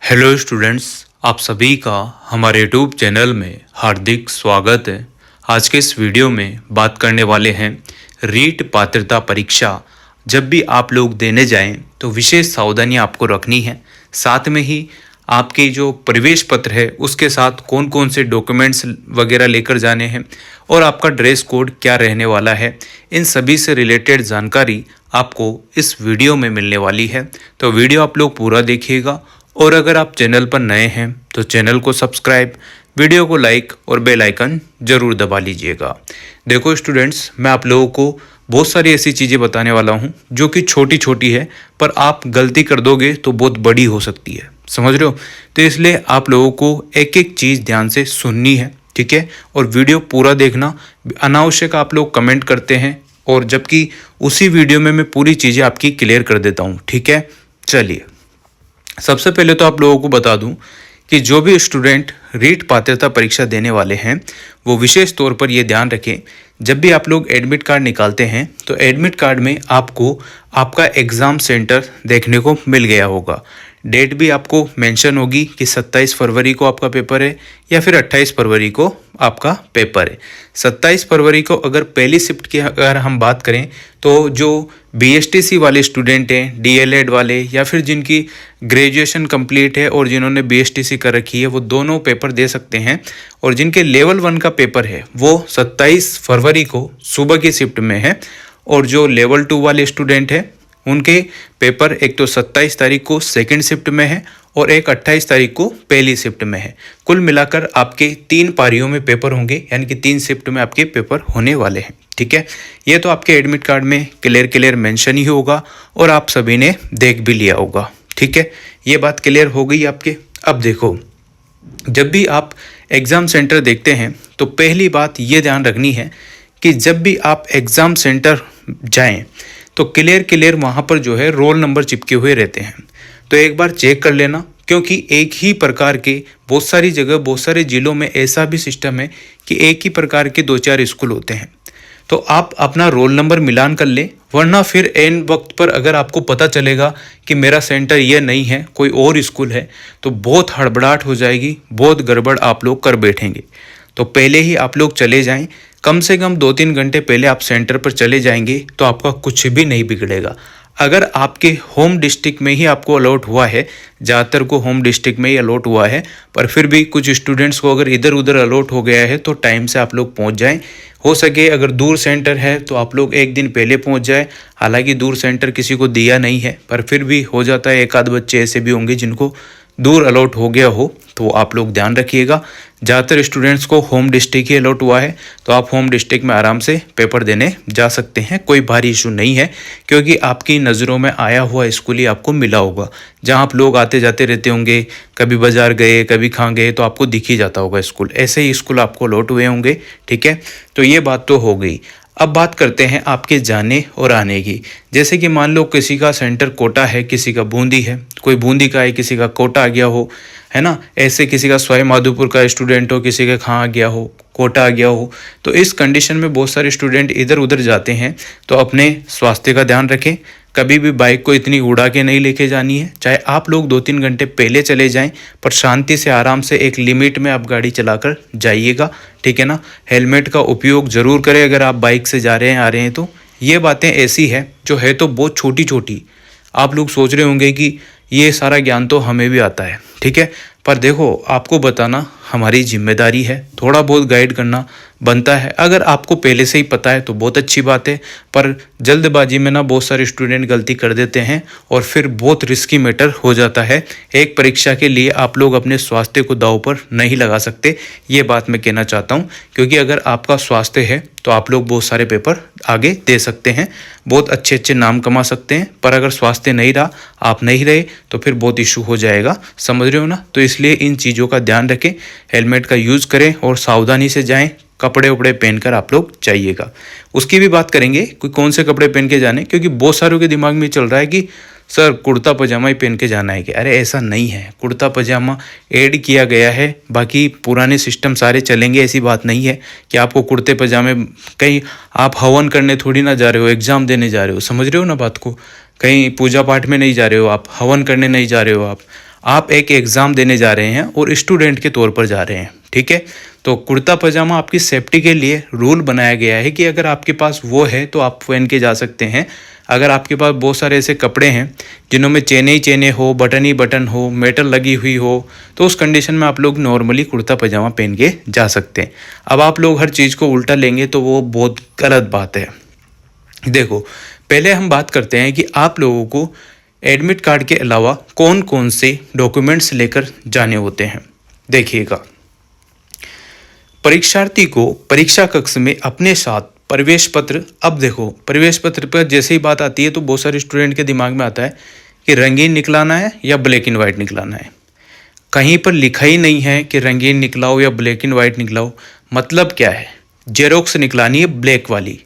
Hello students, आप सभी का हमारे यूट्यूब चैनल में हार्दिक स्वागत है। आज के इस वीडियो में बात करने वाले हैं रीट पात्रता परीक्षा जब भी आप लोग देने जाएं तो विशेष सावधानी आपको रखनी है। साथ में ही आपके जो प्रवेश पत्र है उसके साथ कौन कौन से डॉक्यूमेंट्स वगैरह लेकर जाने हैं और आपका ड्रेस कोड क्या रहने वाला है, इन सभी से रिलेटेड जानकारी आपको इस वीडियो में मिलने वाली है। तो वीडियो आप लोग पूरा देखिएगा और अगर आप चैनल पर नए हैं तो चैनल को सब्सक्राइब, वीडियो को लाइक और बेल आइकन ज़रूर दबा लीजिएगा। देखो स्टूडेंट्स, मैं आप लोगों को बहुत सारी ऐसी चीज़ें बताने वाला हूं जो कि छोटी छोटी है, पर आप गलती कर दोगे तो बहुत बड़ी हो सकती है, समझ रहे हो। तो इसलिए आप लोगों को एक एक चीज़ ध्यान से सुननी है, ठीक है, और वीडियो पूरा देखना। अनावश्यक आप लोग कमेंट करते हैं और जबकि उसी वीडियो में मैं पूरी चीज़ें आपकी क्लियर कर देता हूँ, ठीक है। चलिए, सबसे पहले तो आप लोगों को बता दूं कि जो भी स्टूडेंट रीट पात्रता परीक्षा देने वाले हैं वो विशेष तौर पर ये ध्यान रखें, जब भी आप लोग एडमिट कार्ड निकालते हैं तो एडमिट कार्ड में आपको आपका एग्ज़ाम सेंटर देखने को मिल गया होगा। डेट भी आपको मेंशन होगी कि 27 फरवरी को आपका पेपर है या फिर 28 फरवरी को आपका पेपर है। 27 फरवरी को अगर पहली शिफ्ट की अगर हम बात करें तो जो बीएसटीसी वाले स्टूडेंट हैं, डीएलएड वाले या फिर जिनकी ग्रेजुएशन कंप्लीट है और जिन्होंने बीएसटीसी कर रखी है, वो दोनों पेपर दे सकते हैं। और जिनके लेवल 1 का पेपर है वो 27 फरवरी को सुबह की शिफ्ट में है। और जो लेवल 2 वाले स्टूडेंट हैं उनके पेपर एक तो 27 तारीख को सेकंड शिफ्ट में है और एक 28 तारीख को पहली शिफ्ट में है। कुल मिलाकर आपके 3 पारियों में पेपर होंगे, यानी कि 3 शिफ्ट में आपके पेपर होने वाले हैं, ठीक है। ये तो आपके एडमिट कार्ड में क्लियर मेंशन ही होगा और आप सभी ने देख भी लिया होगा, ठीक है। ये बात क्लियर हो गई आपके। अब देखो, जब भी आप एग्ज़ाम सेंटर देखते हैं तो पहली बात ये ध्यान रखनी है कि जब भी आप एग्ज़ाम सेंटर जाएं तो क्लियर वहाँ पर जो है रोल नंबर चिपके हुए रहते हैं। तो एक बार चेक कर लेना, क्योंकि एक ही प्रकार के बहुत सारी जगह बहुत सारे ज़िलों में ऐसा भी सिस्टम है कि एक ही प्रकार के 2-4 स्कूल होते हैं। तो आप अपना रोल नंबर मिलान कर लें, वरना फिर एन वक्त पर अगर आपको पता चलेगा कि मेरा सेंटर ये नहीं है, कोई और स्कूल है, तो बहुत हड़बड़ाहट हो जाएगी, बहुत गड़बड़ आप लोग कर बैठेंगे। तो पहले ही आप लोग चले जाएं, कम से कम 2-3 घंटे पहले आप सेंटर पर चले जाएंगे तो आपका कुछ भी नहीं बिगड़ेगा। अगर आपके होम डिस्ट्रिक्ट में ही आपको अलॉट हुआ है, ज़्यादातर को होम डिस्ट्रिक्ट में ही अलॉट हुआ है, पर फिर भी कुछ स्टूडेंट्स को अगर इधर उधर अलॉट हो गया है तो टाइम से आप लोग पहुंच जाएं। हो सके अगर दूर सेंटर है तो आप लोग एक दिन पहले पहुंच जाए। हालांकि दूर सेंटर किसी को दिया नहीं है, पर फिर भी हो जाता है, एक आध बच्चे ऐसे भी होंगे जिनको दूर अलॉट हो गया हो, तो आप लोग ध्यान रखिएगा। ज़्यादातर स्टूडेंट्स को होम डिस्ट्रिक्ट ही अलॉट हुआ है तो आप होम डिस्ट्रिक्ट में आराम से पेपर देने जा सकते हैं, कोई भारी इशू नहीं है, क्योंकि आपकी नज़रों में आया हुआ स्कूल ही आपको मिला होगा। जहाँ आप लोग आते जाते रहते होंगे, कभी बाज़ार गए कभी कहाँ गए, तो आपको दिख ही जाता होगा स्कूल, ऐसे ही स्कूल आपको अलॉट हुए होंगे, ठीक है। तो ये बात तो हो गई। अब बात करते हैं आपके जाने और आने की। जैसे कि मान लो किसी का सेंटर कोटा है, किसी का बूंदी है, कोई बूंदी का है, किसी का कोटा आ गया हो, है ना, ऐसे किसी का सवाई माधोपुर का स्टूडेंट हो, किसी का कहाँ आ गया हो, कोटा आ गया हो। तो इस कंडीशन में बहुत सारे स्टूडेंट इधर उधर जाते हैं, तो अपने स्वास्थ्य का ध्यान रखें। कभी भी बाइक को इतनी उड़ा के नहीं लेके जानी है। चाहे आप लोग 2-3 घंटे पहले चले जाएं, पर शांति से आराम से एक लिमिट में आप गाड़ी चलाकर जाइएगा, ठीक है ना। हेलमेट का उपयोग ज़रूर करें अगर आप बाइक से जा रहे हैं आ रहे हैं तो। ये बातें ऐसी है जो है तो बहुत छोटी छोटी, आप लोग सोच रहे होंगे कि ये सारा ज्ञान तो हमें भी आता है, ठीक है, पर देखो आपको बताना हमारी जिम्मेदारी है, थोड़ा बहुत गाइड करना बनता है। अगर आपको पहले से ही पता है तो बहुत अच्छी बात है, पर जल्दबाजी में ना बहुत सारे स्टूडेंट गलती कर देते हैं और फिर बहुत रिस्की मैटर हो जाता है। एक परीक्षा के लिए आप लोग अपने स्वास्थ्य को दांव पर नहीं लगा सकते, ये बात मैं कहना चाहता हूँ, क्योंकि अगर आपका स्वास्थ्य है तो आप लोग बहुत सारे पेपर आगे दे सकते हैं, बहुत अच्छे अच्छे नाम कमा सकते हैं। पर अगर स्वास्थ्य नहीं रहा, आप नहीं रहे, तो फिर बहुत इशू हो जाएगा, समझ रहे हो ना। तो इसलिए इन चीज़ों का ध्यान रखें, हेलमेट का यूज़ करें और सावधानी से जाएं। कपड़े उपड़े पहनकर आप लोग जाइएगा। उसकी भी बात करेंगे कि कौन से कपड़े पहन के जाने, क्योंकि बहुत सारों के दिमाग में चल रहा है कि सर कुर्ता पजामा ही पहन के जाना है कि, अरे ऐसा नहीं है। कुर्ता पजामा ऐड किया गया है, बाकी पुराने सिस्टम सारे चलेंगे, ऐसी बात नहीं है कि आपको कुर्ते पजामे। कहीं आप हवन करने थोड़ी ना जा रहे हो, एग्ज़ाम देने जा रहे हो, समझ रहे हो ना बात को। कहीं पूजा पाठ में नहीं जा रहे हो आप, हवन करने नहीं जा रहे हो आप। आप एक एग्ज़ाम देने जा रहे हैं और स्टूडेंट के तौर पर जा रहे हैं, ठीक है। तो कुर्ता पजामा आपकी सेफ्टी के लिए रूल बनाया गया है कि अगर आपके पास वो है तो आप पहन के जा सकते हैं। अगर आपके पास बहुत सारे ऐसे कपड़े हैं जिन्हों में चेने ही चेने हो, बटन ही बटन हो, मेटल लगी हुई हो, तो उस कंडीशन में आप लोग नॉर्मली कुर्ता पजामा पहन के जा सकते हैं। अब आप लोग हर चीज़ को उल्टा लेंगे तो वो बहुत गलत बात है। देखो, पहले हम बात करते हैं कि आप लोगों को एडमिट कार्ड के अलावा कौन कौन से डॉक्यूमेंट्स लेकर जाने होते हैं। देखिएगा, परीक्षार्थी को परीक्षा कक्ष में अपने साथ प्रवेश पत्र, अब देखो प्रवेश पत्र पर जैसे ही बात आती है तो बहुत सारे स्टूडेंट के दिमाग में आता है कि रंगीन निकलाना है या ब्लैक एंड वाइट निकलाना है। कहीं पर लिखा ही नहीं है कि रंगीन निकलाओ या ब्लैक एंड वाइट निकलाओ। मतलब क्या है, जेरोक्स निकलानी है ब्लैक वाली,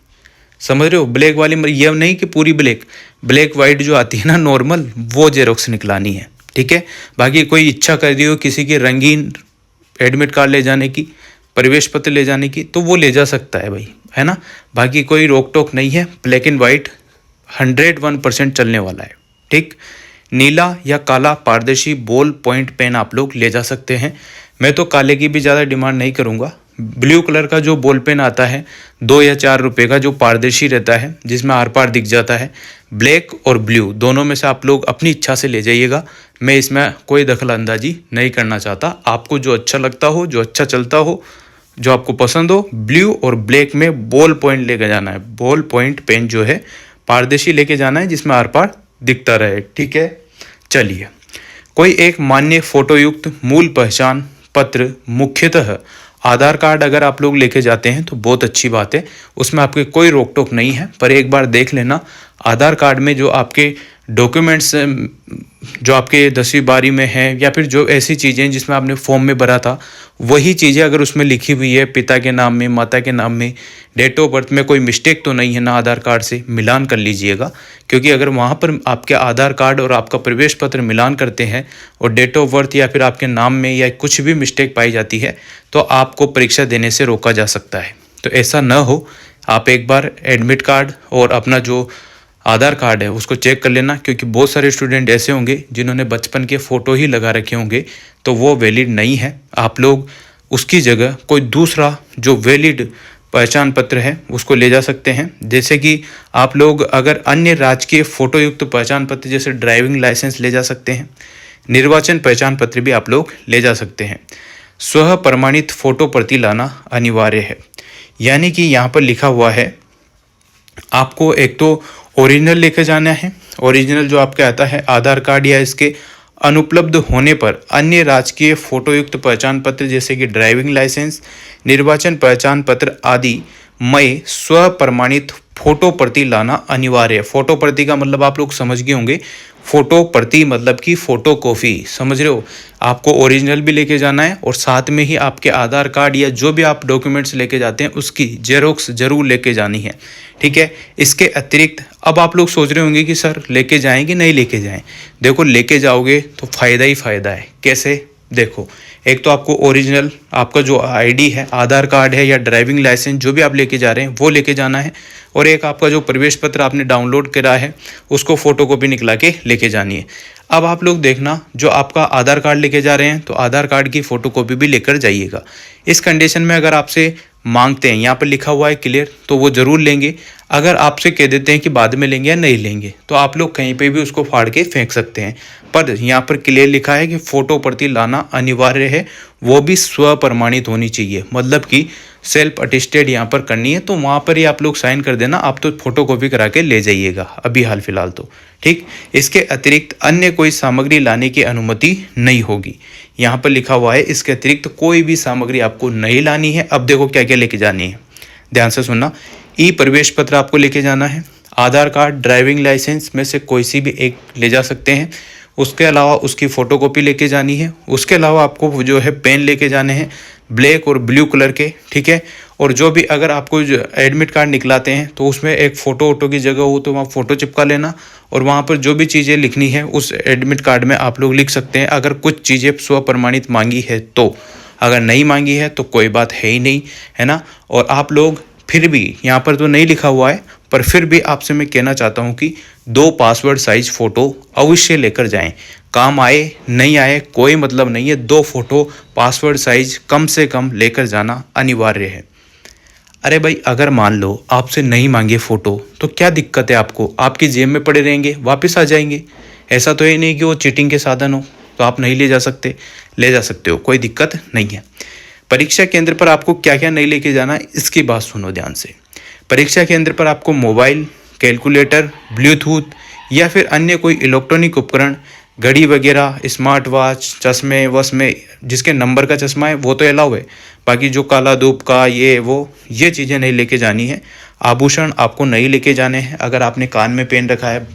समझ रहे हो। ब्लैक वाली ये नहीं कि पूरी ब्लैक वाइट जो आती है ना नॉर्मल, वो जेरोक्स निकलानी है, ठीक है। बाकी कोई इच्छा कर रही हो किसी की रंगीन एडमिट कार्ड ले जाने की, प्रवेश पत्र ले जाने की, तो वो ले जा सकता है भाई, है ना। बाकी कोई रोक टोक नहीं है। ब्लैक एंड वाइट 101% चलने वाला है, ठीक। नीला या काला पारदर्शी बॉल पॉइंट पेन आप लोग ले जा सकते हैं। मैं तो काले की भी ज़्यादा डिमांड नहीं करूँगा। ब्लू कलर का जो बॉल पेन आता है 2 या 4 रुपये का, जो पारदर्शी रहता है, जिसमें आर पार दिख जाता है। ब्लैक और ब्लू दोनों में से आप लोग अपनी इच्छा से ले जाइएगा। मैं इसमें कोई दखल अंदाजी नहीं करना चाहता। आपको जो अच्छा लगता हो, जो अच्छा चलता हो, जो आपको पसंद हो, ब्लू और ब्लैक में बॉल पॉइंट लेके जाना है। बॉल पॉइंट पेन जो है पारदर्शी लेके जाना है, जिसमें आर पार दिखता रहे, ठीक है। चलिए, कोई एक मान्य फोटोयुक्त मूल पहचान पत्र, मुख्यतः आधार कार्ड अगर आप लोग लेके जाते हैं तो बहुत अच्छी बात है, उसमें आपके कोई रोक टोक नहीं है। पर एक बार देख लेना आधार कार्ड में जो आपके डॉक्यूमेंट्स, जो आपके 10वीं 12वीं में है, या फिर जो ऐसी चीज़ें जिसमें आपने फॉर्म में भरा था, वही चीज़ें अगर उसमें लिखी हुई है, पिता के नाम में, माता के नाम में, डेट ऑफ बर्थ में कोई मिस्टेक तो नहीं है ना, आधार कार्ड से मिलान कर लीजिएगा। क्योंकि अगर वहाँ पर आपके आधार कार्ड और आपका प्रवेश पत्र मिलान करते हैं और डेट ऑफ बर्थ या फिर आपके नाम में या कुछ भी मिस्टेक पाई जाती है तो आपको परीक्षा देने से रोका जा सकता है। तो ऐसा न हो, आप एक बार एडमिट कार्ड और अपना जो आधार कार्ड है उसको चेक कर लेना। क्योंकि बहुत सारे स्टूडेंट ऐसे होंगे जिन्होंने बचपन के फ़ोटो ही लगा रखे होंगे, तो वो वैलिड नहीं है। आप लोग उसकी जगह कोई दूसरा जो वैलिड पहचान पत्र है उसको ले जा सकते हैं। जैसे कि आप लोग अगर अन्य राज्य के फ़ोटोयुक्त पहचान पत्र जैसे ड्राइविंग लाइसेंस ले जा सकते हैं। निर्वाचन पहचान पत्र भी आप लोग ले जा सकते हैं। स्व प्रमाणित फ़ोटो प्रति लाना अनिवार्य है। यानी कि यहाँ पर लिखा हुआ है, आपको एक तो ओरिजिनल लेकर जाना है। ओरिजिनल जो आपके आता है आधार कार्ड या इसके अनुपलब्ध होने पर अन्य राजकीय फोटोयुक्त पहचान पत्र जैसे कि ड्राइविंग लाइसेंस, निर्वाचन पहचान पत्र आदि में स्व प्रमाणित फोटो प्रति लाना अनिवार्य है। फोटो प्रति का मतलब आप लोग समझ गए होंगे। फोटो प्रति मतलब कि फोटो कॉपी, समझ रहे हो। आपको ओरिजिनल भी लेके जाना है और साथ में ही आपके आधार कार्ड या जो भी आप डॉक्यूमेंट्स लेके जाते हैं उसकी जेरोक्स जरूर लेके जानी है, ठीक है। इसके अतिरिक्त अब आप लोग सोच रहे होंगे कि सर लेके जाएं कि नहीं लेके जाएं। देखो, लेके जाओगे तो फ़ायदा ही फ़ायदा है। कैसे, देखो, एक तो आपको ओरिजिनल आपका जो आईडी है, आधार कार्ड है या ड्राइविंग लाइसेंस जो भी आप लेके जा रहे हैं वो लेके जाना है। और एक आपका जो प्रवेश पत्र आपने डाउनलोड करा है उसको फ़ोटोकॉपी निकला के लेके जानी है। अब आप लोग देखना, जो आपका आधार कार्ड लेके जा रहे हैं तो आधार कार्ड की फ़ोटोकॉपी भी लेकर जाइएगा। इस कंडीशन में अगर आपसे मांगते हैं, यहाँ पर लिखा हुआ है क्लियर, तो वो ज़रूर लेंगे। अगर आपसे कह देते हैं कि बाद में लेंगे या नहीं लेंगे तो आप लोग कहीं पे भी उसको फाड़ के फेंक सकते हैं। पर यहाँ पर क्लियर लिखा है कि फ़ोटो प्रति लाना अनिवार्य है, वो भी स्व प्रमाणित होनी चाहिए। मतलब कि सेल्फ अटेस्टेड यहाँ पर करनी है, तो वहाँ पर ही आप लोग साइन कर देना। आप तो फोटोकॉपी करा के ले जाइएगा अभी हाल फिलहाल तो, ठीक। इसके अतिरिक्त अन्य कोई सामग्री लाने की अनुमति नहीं होगी। यहाँ पर लिखा हुआ है इसके अतिरिक्त कोई भी सामग्री आपको नहीं लानी है। अब देखो क्या क्या लेके जानी है, ध्यान से सुनना। ई प्रवेश पत्र आपको लेके जाना है। आधार कार्ड, ड्राइविंग लाइसेंस में से कोई सी भी एक ले जा सकते हैं। उसके अलावा उसकी फ़ोटोकॉपी लेके जानी है। उसके अलावा आपको जो है पेन लेके जाने हैं, ब्लैक और ब्लू कलर के, ठीक है। और जो भी अगर आपको जो एडमिट कार्ड निकलाते हैं तो उसमें एक फ़ोटो वोटो की जगह हो तो वहाँ फ़ोटो चिपका लेना। और वहाँ पर जो भी चीज़ें लिखनी है उस एडमिट कार्ड में आप लोग लिख सकते हैं, अगर कुछ चीज़ें स्व प्रमाणित मांगी है तो। अगर नहीं मांगी है तो कोई बात है ही नहीं, है ना। और आप लोग फिर भी, यहाँ पर तो नहीं लिखा हुआ है पर फिर भी आपसे मैं कहना चाहता हूँ कि 2 पासवर्ड साइज फ़ोटो अवश्य लेकर जाएं। काम आए नहीं आए कोई मतलब नहीं है, 2 फोटो पासवर्ड साइज कम से कम लेकर जाना अनिवार्य है। अरे भाई अगर मान लो आपसे नहीं मांगे फ़ोटो तो क्या दिक्कत है आपको, आपकी जेब में पड़े रहेंगे, वापस आ जाएंगे। ऐसा तो ये नहीं कि वो चीटिंग के साधन हो तो आप नहीं ले जा सकते, ले जा सकते हो, कोई दिक्कत नहीं है। परीक्षा केंद्र पर आपको क्या क्या नहीं लेके जाना है इसकी बात सुनो ध्यान से। परीक्षा केंद्र पर आपको मोबाइल, कैलकुलेटर, ब्लूटूथ या फिर अन्य कोई इलेक्ट्रॉनिक उपकरण, घड़ी वगैरह, स्मार्ट वॉच, चश्मे वश्मे, जिसके नंबर का चश्मा है वो तो अलाउ है, बाकी जो काला धूप का ये चीज़ें नहीं लेके जानी है। आभूषण आपको नहीं लेके जाने हैं। अगर आपने कान में पहन रखा है,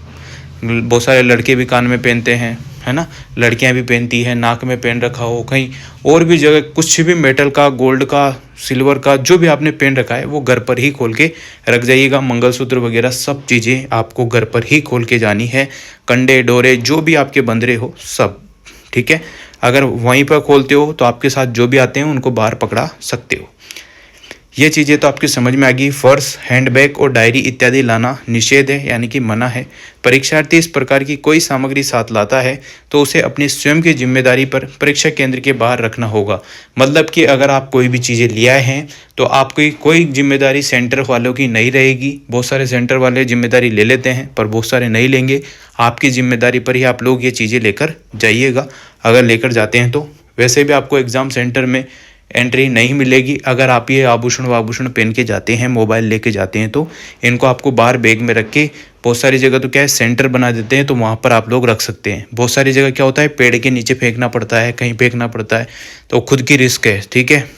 बहुत सारे लड़के भी कान में पहनते हैं, है ना, लड़कियां भी पहनती हैं, नाक में पहन रखा हो, कहीं और भी जगह कुछ भी मेटल का, गोल्ड का, सिल्वर का जो भी आपने पहन रखा है वो घर पर ही खोल के रख जाइएगा। मंगलसूत्र वगैरह सब चीज़ें आपको घर पर ही खोल के जानी है। कंडे डोरे जो भी आपके बंदरे हो सब, ठीक है। अगर वहीं पर खोलते हो तो आपके साथ जो भी आते हैं उनको बाहर पकड़ा सकते हो। ये चीज़ें तो आपकी समझ में आ गई। पर्स, हैंडबैग और डायरी इत्यादि लाना निषेध है, यानी कि मना है। परीक्षार्थी इस प्रकार की कोई सामग्री साथ लाता है तो उसे अपनी स्वयं की जिम्मेदारी पर परीक्षा केंद्र के बाहर रखना होगा। मतलब कि अगर आप कोई भी चीज़ें ले आए हैं तो आपकी कोई जिम्मेदारी सेंटर वालों की नहीं रहेगी। बहुत सारे सेंटर वाले जिम्मेदारी ले लेते हैं पर बहुत सारे नहीं लेंगे। आपकी जिम्मेदारी पर ही आप लोग ये चीज़ें लेकर जाइएगा, अगर लेकर जाते हैं तो। वैसे भी आपको एग्ज़ाम सेंटर में एंट्री नहीं मिलेगी अगर आप ये आभूषण वाभूषण पहन के जाते हैं, मोबाइल लेके जाते हैं तो। इनको आपको बाहर बैग में रख के, बहुत सारी जगह तो क्या है सेंटर बना देते हैं तो वहाँ पर आप लोग रख सकते हैं। बहुत सारी जगह क्या होता है पेड़ के नीचे फेंकना पड़ता है, कहीं फेंकना पड़ता है, तो खुद की रिस्क है, ठीक है।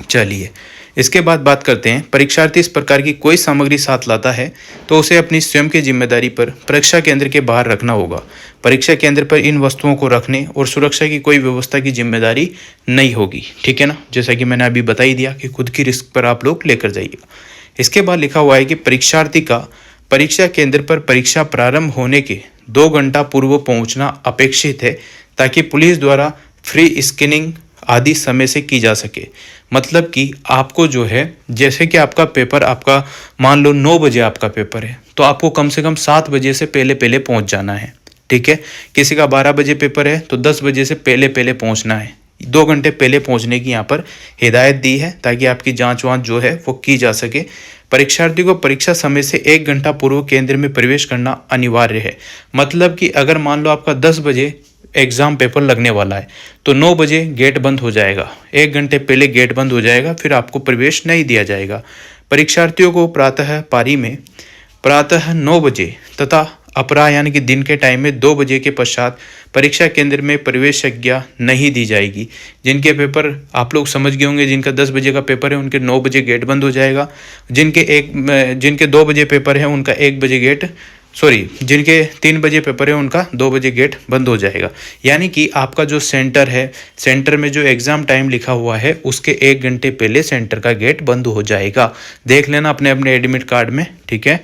चलिए इसके बाद बात करते हैं, परीक्षार्थी इस प्रकार की कोई सामग्री साथ लाता है तो उसे अपनी स्वयं की जिम्मेदारी पर परीक्षा केंद्र के बाहर रखना होगा। परीक्षा केंद्र पर इन वस्तुओं को रखने और सुरक्षा की कोई व्यवस्था की जिम्मेदारी नहीं होगी, ठीक है ना। जैसा कि मैंने अभी बता ही दिया कि खुद की रिस्क पर आप लोग लेकर जाइएगा। इसके बाद लिखा हुआ है कि परीक्षार्थी का परीक्षा केंद्र पर परीक्षा प्रारंभ होने के 2 घंटा पूर्व पहुंचना अपेक्षित है ताकि पुलिस द्वारा फ्री स्कैनिंग आदि समय से की जा सके। मतलब कि आपको जो है, जैसे कि आपका पेपर, आपका मान लो 9 बजे आपका पेपर है तो आपको कम से कम 7 बजे से पहले पहले पहुंच जाना है, ठीक है। किसी का 12 बजे पेपर है तो 10 बजे से पहले पहले पहुंचना है। 2 घंटे पहले पहुंचने की यहाँ पर हिदायत दी है ताकि आपकी जांच वाँच जो है वो की जा सके। परीक्षार्थी को परीक्षा समय से 1 घंटा पूर्व केंद्र में प्रवेश करना अनिवार्य है। मतलब कि अगर मान लो आपका 10 बजे एग्ज़ाम पेपर लगने वाला है तो 9 बजे गेट बंद हो जाएगा, 1 घंटे पहले गेट बंद हो जाएगा, फिर आपको प्रवेश नहीं दिया जाएगा। परीक्षार्थियों को प्रातः पारी में प्रातः 9 बजे तथा अपराह यानी कि दिन के टाइम में 2 बजे के पश्चात परीक्षा केंद्र में प्रवेशाज्ञा नहीं दी जाएगी। जिनके पेपर आप लोग समझ गए होंगे, जिनका 10 बजे का पेपर है उनके 9 बजे गेट बंद हो जाएगा। जिनके 2 बजे पेपर है उनका 1 बजे गेट, जिनके 3 बजे पेपर है उनका 2 बजे गेट बंद हो जाएगा। यानी कि आपका जो सेंटर है, सेंटर में जो एग्ज़ाम टाइम लिखा हुआ है उसके 1 घंटे पहले सेंटर का गेट बंद हो जाएगा। देख लेना अपने अपने एडमिट कार्ड में, ठीक है।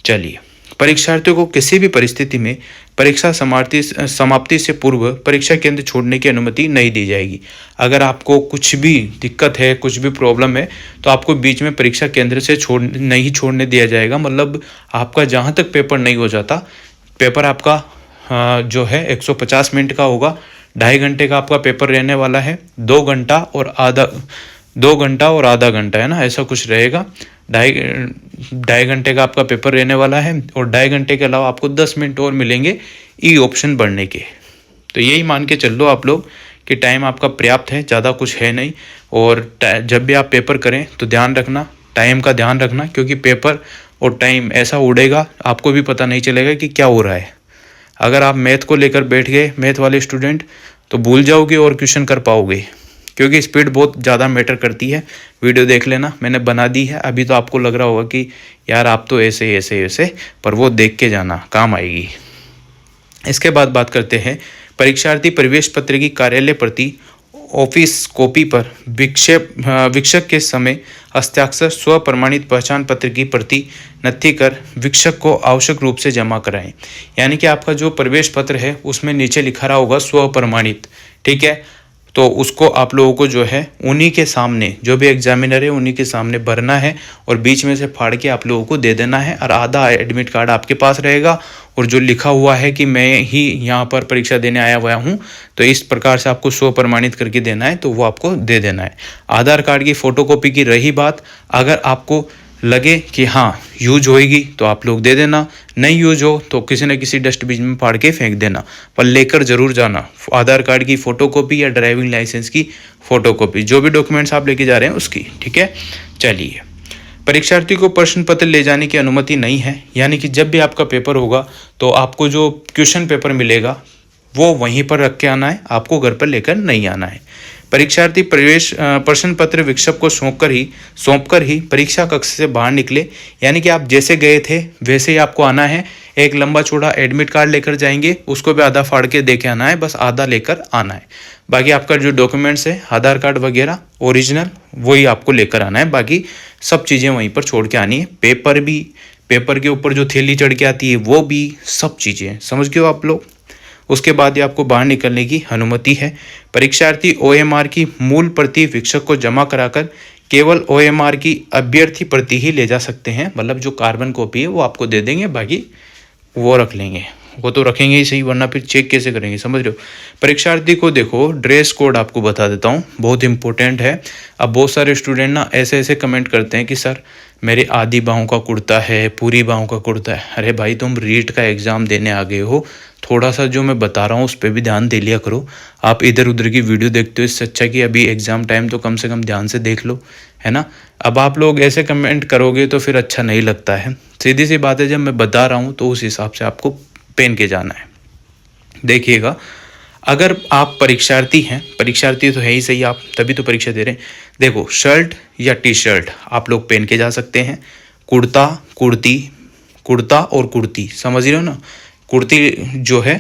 चलिए, परीक्षार्थियों को किसी भी परिस्थिति में परीक्षा समाप्ति से पूर्व परीक्षा केंद्र छोड़ने की अनुमति नहीं दी जाएगी। अगर आपको कुछ भी दिक्कत है, कुछ भी प्रॉब्लम है तो आपको बीच में परीक्षा केंद्र से नहीं छोड़ने दिया जाएगा। मतलब आपका जहाँ तक पेपर नहीं हो जाता, पेपर आपका जो है 150 मिनट का होगा, 2.5 घंटे का आपका पेपर रहने वाला है। 2 घंटा और आधा घंटा है ना, ऐसा कुछ रहेगा। 2.5 घंटे का आपका पेपर रहने वाला है और 2.5 घंटे के अलावा आपको 10 मिनट और मिलेंगे ई ऑप्शन बढ़ने के। तो यही मान के चल लो आप लोग कि टाइम आपका पर्याप्त है, ज़्यादा कुछ है नहीं। और जब भी आप पेपर करें तो ध्यान रखना, टाइम का ध्यान रखना, क्योंकि पेपर और टाइम ऐसा उड़ेगा आपको भी पता नहीं चलेगा कि क्या हो रहा है। अगर आप मैथ को लेकर बैठ गए, मैथ वाले स्टूडेंट, तो भूल जाओगे और क्वेश्चन कर पाओगे, क्योंकि स्पीड बहुत ज़्यादा मैटर करती है। वीडियो देख लेना, मैंने बना दी है। अभी तो आपको लग रहा होगा कि यार आप तो ऐसे, पर वो देख के जाना, काम आएगी। इसके बाद बात करते हैं, परीक्षार्थी प्रवेश पत्र की कार्यालय प्रति ऑफिस कॉपी पर वीक्षक के समय हस्ताक्षर स्व प्रमाणित पहचान पत्र की प्रति नत्थी कर वीक्षक को आवश्यक रूप से जमा कराएं। यानी कि आपका जो प्रवेश पत्र है उसमें नीचे लिखा रहा होगा स्व प्रमाणित, ठीक है। तो उसको आप लोगों को जो है उन्हीं के सामने, जो भी एग्जामिनर है उन्हीं के सामने भरना है और बीच में से फाड़ के आप लोगों को दे देना है और आधा एडमिट कार्ड आपके पास रहेगा और जो लिखा हुआ है कि मैं ही यहाँ पर परीक्षा देने आया हुआ हूँ, तो इस प्रकार से आपको स्व प्रमाणित करके देना है, तो वो आपको दे देना है। आधार कार्ड की फ़ोटोकॉपी की रही बात, अगर आपको लगे कि हाँ यूज होएगी तो आप लोग दे देना, नहीं यूज हो तो किसी न किसी डस्टबिन में फाड़ के फेंक देना, पर लेकर ज़रूर जाना आधार कार्ड की फ़ोटोकॉपी या ड्राइविंग लाइसेंस की फ़ोटोकॉपी, जो भी डॉक्यूमेंट्स आप लेके जा रहे हैं उसकी। ठीक है, चलिए। परीक्षार्थी को प्रश्न पत्र ले जाने की अनुमति नहीं है, यानी कि जब भी आपका पेपर होगा तो आपको जो क्वेश्चन पेपर मिलेगा वो वहीं पर रख के आना है, आपको घर पर लेकर नहीं आना है। परीक्षार्थी प्रवेश प्रश्न पत्र विक्षक को सौंपकर ही परीक्षा कक्ष से बाहर निकले, यानी कि आप जैसे गए थे वैसे ही आपको आना है। एक लंबा चौड़ा एडमिट कार्ड लेकर जाएंगे, उसको भी आधा फाड़ के दे के आना है, बस आधा लेकर आना है। बाकी आपका जो डॉक्यूमेंट्स है आधार कार्ड वगैरह ओरिजिनल वही आपको लेकर आना है, बाकी सब चीज़ें वहीं पर छोड़ के आनी है। पेपर भी, पेपर के ऊपर जो थैली चढ़ के आती है वो भी, सब चीज़ें समझ गए हो आप लोग। उसके बाद ही आपको बाहर निकलने की अनुमति है। परीक्षार्थी OMR की मूल प्रति शिक्षक को जमा कराकर केवल OMR की अभ्यर्थी प्रति ही ले जा सकते हैं, मतलब जो कार्बन कॉपी है वो आपको दे देंगे, बाकी वो रख लेंगे, वो तो रखेंगे ही सही, वरना फिर चेक कैसे करेंगे, समझ रहे हो। परीक्षार्थी को देखो ड्रेस कोड आपको बता देता हूँ, बहुत इंपॉर्टेंट है। अब बहुत सारे स्टूडेंट ना ऐसे ऐसे कमेंट करते हैं कि सर मेरे आधी बाहों का कुर्ता है, पूरी बाहों का कुर्ता है। अरे भाई तुम रीट का एग्ज़ाम देने आ गए हो, थोड़ा सा जो मैं बता रहा हूँ उस पर भी ध्यान दे लिया करो। आप इधर उधर की वीडियो देखते हो, इससे अच्छा कि अभी एग्ज़ाम टाइम तो कम से कम ध्यान से देख लो, है ना। अब आप लोग ऐसे कमेंट करोगे तो फिर अच्छा नहीं लगता है। सीधी सी बात है, जब मैं बता रहा हूँ तो उस हिसाब से आपको पहन के जाना है। देखिएगा, अगर आप परीक्षार्थी हैं, परीक्षार्थी तो है ही सही आप, तभी तो परीक्षा दे रहे हैं। देखो शर्ट या टी शर्ट आप लोग पहन के जा सकते हैं, कुर्ता कुर्ती, कुर्ता और कुर्ती, समझ रहे हो ना। कुर्ती जो है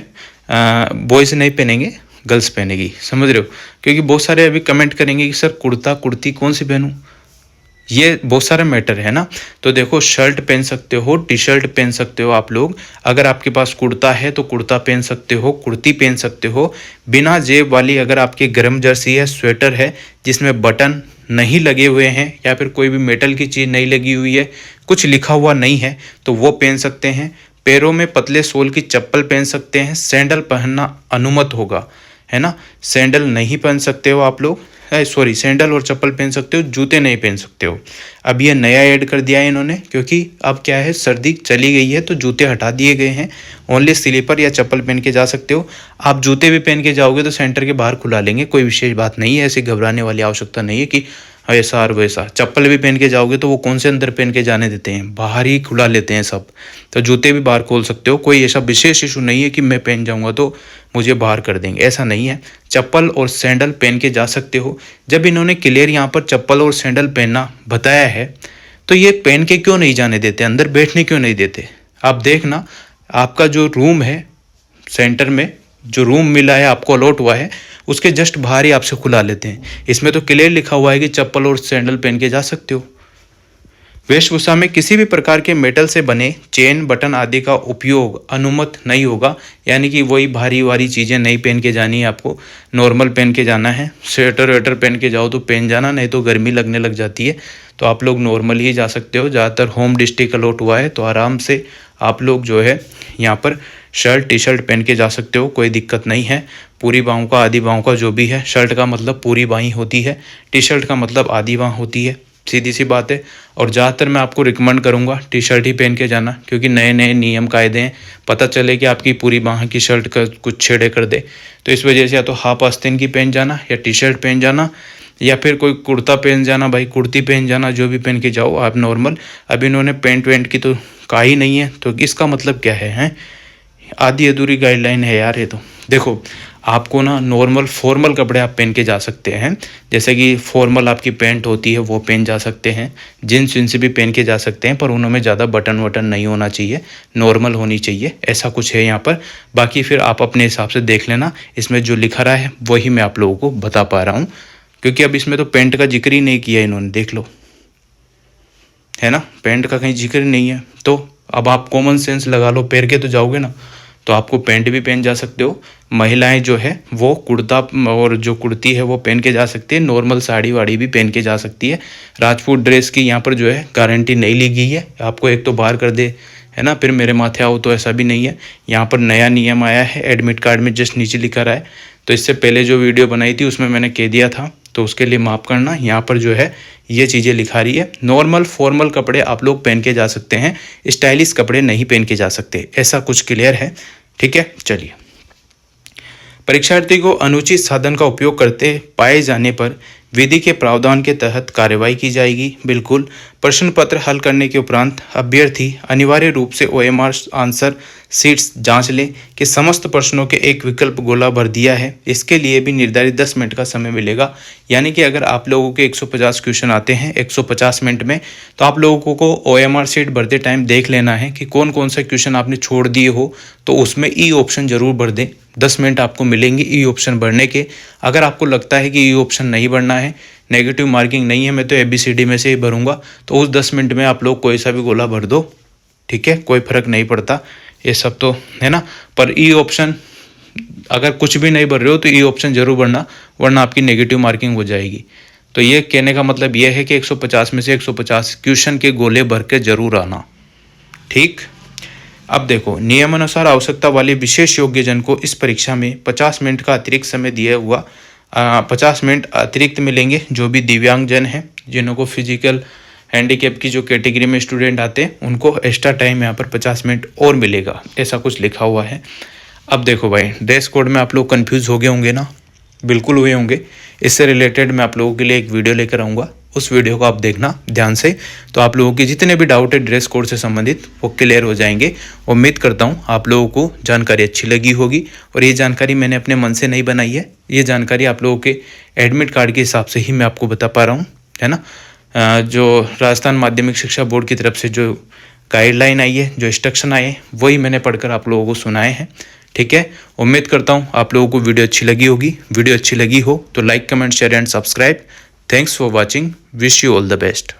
बॉयज़ नहीं पहनेंगे, गर्ल्स पहनेगी, समझ रहे हो। क्योंकि बहुत सारे अभी कमेंट करेंगे कि सर कुर्ता कुर्ती कौन सी पहनूं, ये बहुत सारा मैटर है ना। तो देखो शर्ट पहन सकते हो, टी शर्ट पहन सकते हो आप लोग। अगर आपके पास कुर्ता है तो कुर्ता पहन सकते हो, कुर्ती पहन सकते हो। बिना जेब वाली अगर आपकी गर्म जर्सी है, स्वेटर है जिसमें बटन नहीं लगे हुए हैं या फिर कोई भी मेटल की चीज़ नहीं लगी हुई है, कुछ लिखा हुआ नहीं है, तो वो पहन सकते हैं। पैरों में पतले सोल की चप्पल पहन सकते हैं। सैंडल पहनना अनुमत होगा, है ना। सैंडल नहीं पहन सकते हो आप लोग, सॉरी सैंडल और चप्पल पहन सकते हो, जूते नहीं पहन सकते हो। अब ये नया ऐड कर दिया है इन्होंने, क्योंकि अब क्या है सर्दी चली गई है तो जूते हटा दिए गए हैं। ओनली स्लीपर या चप्पल पहन के जा सकते हो। आप जूते भी पहन के जाओगे तो सेंटर के बाहर खुला लेंगे, कोई विशेष बात नहीं है, ऐसी घबराने वाली आवश्यकता नहीं है कि ऐसा और वैसा। चप्पल भी पहन के जाओगे तो वो कौन से अंदर पहन के जाने देते हैं, बाहर ही खुला लेते हैं सब। तो जूते भी बाहर खोल सकते हो, कोई ऐसा विशेष इशू नहीं है कि मैं पहन जाऊंगा तो मुझे बाहर कर देंगे, ऐसा नहीं है। चप्पल और सैंडल पहन के जा सकते हो। जब इन्होंने क्लियर यहाँ पर चप्पल और सैंडल पहनना बताया है तो ये पहन के क्यों नहीं जाने देते, अंदर बैठने क्यों नहीं देते। आप देखना, आपका जो रूम है सेंटर में, जो रूम मिला है आपको अलॉट हुआ है, उसके जस्ट बाहर ही आपसे खुला लेते हैं। इसमें तो क्लियर लिखा हुआ है कि चप्पल और सैंडल पहन के जा सकते हो। वेशभूषा में किसी भी प्रकार के मेटल से बने चेन बटन आदि का उपयोग अनुमत नहीं होगा, यानी कि वही भारी वारी चीज़ें नहीं पहन के जानी है आपको, नॉर्मल पहन के जाना है। स्वेटर वेटर पहन के जाओ तो पहन जाना, नहीं तो गर्मी लगने लग जाती है। तो आप लोग नॉर्मल ही जा सकते हो। ज़्यादातर होम डिस्ट्रिक्ट अलॉट हुआ है तो आराम से आप लोग जो है यहाँ पर शर्ट टी शर्ट पहन के जा सकते हो, कोई दिक्कत नहीं है। पूरी बाहों का आधी बाहों का जो भी है, शर्ट का मतलब पूरी बाहीं होती है, टी शर्ट का मतलब आधी बाह होती है, सीधी सी बात है। और ज़्यादातर मैं आपको रिकमेंड करूँगा टी शर्ट ही पहन के जाना, क्योंकि नए नए नियम कायदे हैं, पता चले कि आपकी पूरी बाह की शर्ट का कुछ छेड़े कर दे, तो इस वजह से या तो हाफ आस्तीन की पहन जाना या टी शर्ट पहन जाना, या फिर कोई कुर्ता पहन जाना, भाई कुर्ती पहन जाना, जो भी पहन के जाओ आप नॉर्मल। अब इन्होंने पेंट वेंट की तो कहा ही नहीं है, तो इसका मतलब क्या है? आधी अधूरी गाइडलाइन है यार ये तो। देखो आपको ना नॉर्मल फॉर्मल कपड़े आप पहन के जा सकते हैं, जैसे कि फॉर्मल आपकी पैंट होती है वो पहन जा सकते हैं, जीन्स विन्स भी पहन के जा सकते हैं, पर उनमें ज़्यादा बटन वटन नहीं होना चाहिए, नॉर्मल होनी चाहिए, ऐसा कुछ है यहाँ पर। बाकी फिर आप अपने हिसाब से देख लेना, इसमें जो लिखा रहा है वही मैं आप लोगों को बता पा रहा हूँ, क्योंकि अब इसमें तो पेंट का जिक्र ही नहीं किया इन्होंने, देख लो, है ना, पेंट का कहीं जिक्र नहीं है। तो अब आप कॉमन सेंस लगा लो, पैर के तो जाओगे ना, तो आपको पैंट भी पहन जा सकते हो, महिलाएं जो है वो कुर्ता और जो कुर्ती है वो पहन के जा सकती है, नॉर्मल साड़ी वाड़ी भी पहन के जा सकती है। राजपूत ड्रेस की यहाँ पर जो है गारंटी नहीं ली गई है, आपको एक तो बाहर कर दे है ना, फिर मेरे माथे आओ, तो ऐसा भी नहीं है। यहाँ पर नया नियम आया है, एडमिट कार्ड में जस्ट नीचे लिखा रहा है। तो इससे पहले जो वीडियो बनाई थी उसमें मैंने कह दिया था, तो उसके लिए माफ़ करना। यहाँ पर जो है ये चीज़ें लिखा रही है, नॉर्मल फॉर्मल कपड़े आप लोग पहन के जा सकते हैं, स्टाइलिश कपड़े नहीं पहन के जा सकते, ऐसा कुछ क्लियर है। ठीक है, चलिए। परीक्षार्थी को अनुचित साधन का उपयोग करते पाए जाने पर विधि के प्रावधान के तहत कार्रवाई की जाएगी। बिल्कुल। प्रश्न पत्र हल करने के उपरांत अभ्यर्थी अनिवार्य रूप से OMR आंसर शीट्स जांच लें कि समस्त प्रश्नों के एक विकल्प गोला भर दिया है। इसके लिए भी निर्धारित 10 मिनट का समय मिलेगा। यानी कि अगर आप लोगों के 150 क्वेश्चन आते हैं 150 मिनट में, तो आप लोगों को OMR शीट भरते टाइम देख लेना है कि कौन कौन सा क्वेश्चन आपने छोड़ दिए हो, तो उसमें ई ऑप्शन जरूर भर दें। 10 मिनट आपको मिलेंगे ई ऑप्शन भरने के। अगर आपको लगता है कि ई ऑप्शन नहीं भरना है, नेगेटिव मार्किंग नहीं है, मैं तो ABCD में से ही भरूंगा, तो उस 10 मिनट में आप लोग कोई सा भी गोला भर दो। ठीक है, कोई फर्क नहीं पड़ता, ये सब तो है ना। पर ई ऑप्शन अगर कुछ भी नहीं भर रहे हो तो ई ऑप्शन जरूर भरना, वरना आपकी नेगेटिव मार्किंग हो जाएगी। तो ये कहने का मतलब ये है कि 150 में से 150 क्वेश्चन के गोले भर के जरूर आना। ठीक। अब देखो, नियमानुसार आवश्यकता वाले विशेष योग्य जन को इस परीक्षा में 50 मिनट का अतिरिक्त समय दिया हुआ 50 मिनट अतिरिक्त मिलेंगे। जो भी दिव्यांग जन हैं, जिन्हों को फिजिकल हैंडीकैप की जो कैटेगरी में स्टूडेंट आते हैं, उनको एक्स्ट्रा टाइम यहाँ पर 50 मिनट और मिलेगा, ऐसा कुछ लिखा हुआ है। अब देखो भाई, ड्रेस कोड में आप लोग कंफ्यूज हो गए होंगे ना, बिल्कुल हुए होंगे। इससे रिलेटेड मैं आप लोगों के लिए एक वीडियो लेकर आऊँगा, उस वीडियो को आप देखना ध्यान से, तो आप लोगों के जितने भी डाउट है ड्रेस कोड से संबंधित वो क्लियर हो जाएंगे। उम्मीद करता हूँ आप लोगों को जानकारी अच्छी लगी होगी। और ये जानकारी मैंने अपने मन से नहीं बनाई है, ये जानकारी आप लोगों के एडमिट कार्ड के हिसाब से ही मैं आपको बता पा रहा हूँ, है ना। जो राजस्थान माध्यमिक शिक्षा बोर्ड की तरफ से जो गाइडलाइन आई है, जो इंस्ट्रक्शन आए हैं, वही मैंने पढ़कर आप लोगों को सुनाए हैं। ठीक है, उम्मीद करता हूँ आप लोगों को वीडियो अच्छी लगी होगी। वीडियो अच्छी लगी हो तो like, comment, share and subscribe. Thanks for watching. Wish you all the best.